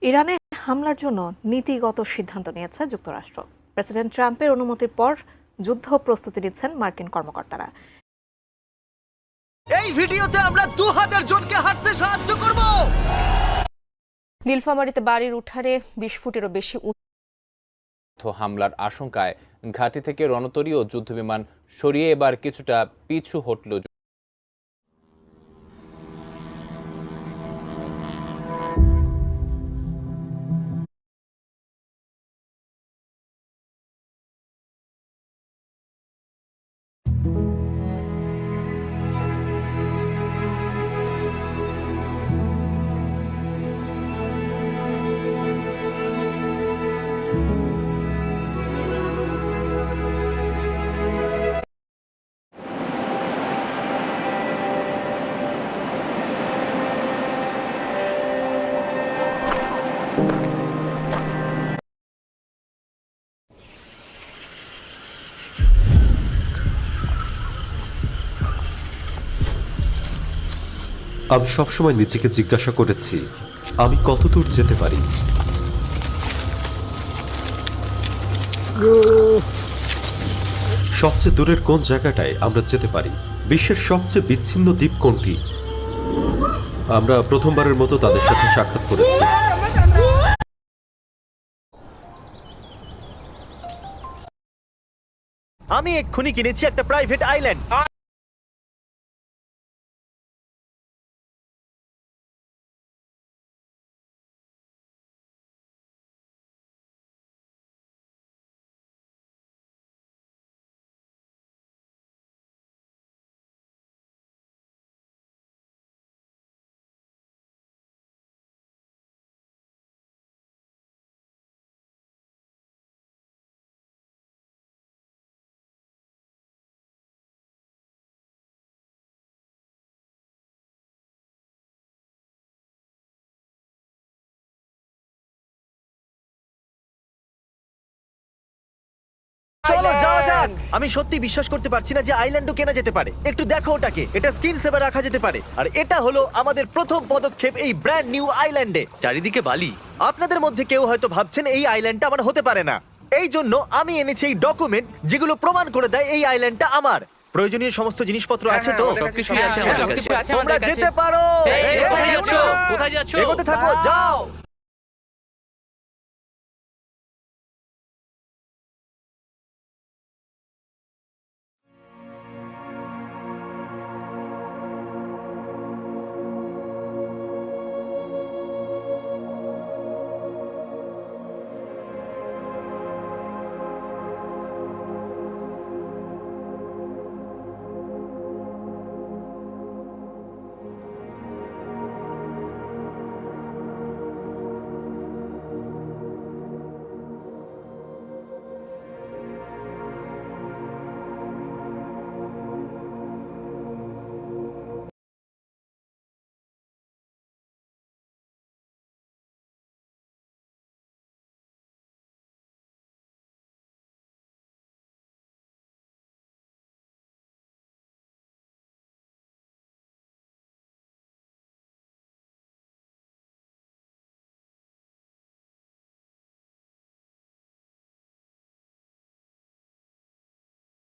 ইরানে হামলার জন্য নীতিগত সিদ্ধান্ত নিয়েছে যুক্তরাষ্ট্র। প্রেসিডেন্ট ট্রাম্পের অনুমতির পর যুদ্ধ প্রস্তুতি নিচ্ছেন মার্কিন কর্মকর্তারা। এই ভিডিওতে আমরা 2000 জনকে হাঁটতে সাহায্য করব। নীলফামারীতে বাড়ির উঠানে 20 ফুটেরও বেশি হামলার আশঙ্কায় ঘাঁটি থেকে রণতরী ও যুদ্ধবিমান সরিয়ে এবার কিছুটা পিছু হটল। আমি সবসময় নিজেকে জিজ্ঞাসা করেছি, আমি কতদূর যেতে পারি। সবচেয়ে দূরের কোন জায়গাটায় আমরা যেতে পারি? বিশ্বের সবচেয়ে বিচ্ছিন্ন দ্বীপ কোনটি? আমরা প্রথমবারের মতো তাদের সাথে সাক্ষাৎ করেছি। আমি এক্ষুনি কিনেছি একটা প্রাইভেট আইল্যান্ড। চলো যাওয়া যাক। আমি সত্যি বিশ্বাস করতে পারছি না যে আইল্যান্ডও কেনা যেতে পারে। একটু দেখো ওটাকে, এটা স্ক্রিন সেভার রাখা যেতে পারে। আর এটা হলো আমাদের প্রথম পদক্ষেপ এই ব্র্যান্ড নিউ আইল্যান্ডে। চারিদিকে বালি। আপনাদের মধ্যে কেউ হয়তো ভাবছেন এই আইল্যান্ডটা আমার হতে পারে না। এই জন্য আমি এনেছি এই ডকুমেন্ট যেগুলো প্রমাণ করে দেয় এই আইল্যান্ডটা আমার। প্রয়োজনীয় সমস্ত জিনিসপত্র আছে তো? সবকিছুই আছে আমাদের কাছে। তোমরা যেতে পারো। কোথায় যাচ্ছো? কোথায় যাচ্ছো? এগোতে থাকো, যাও।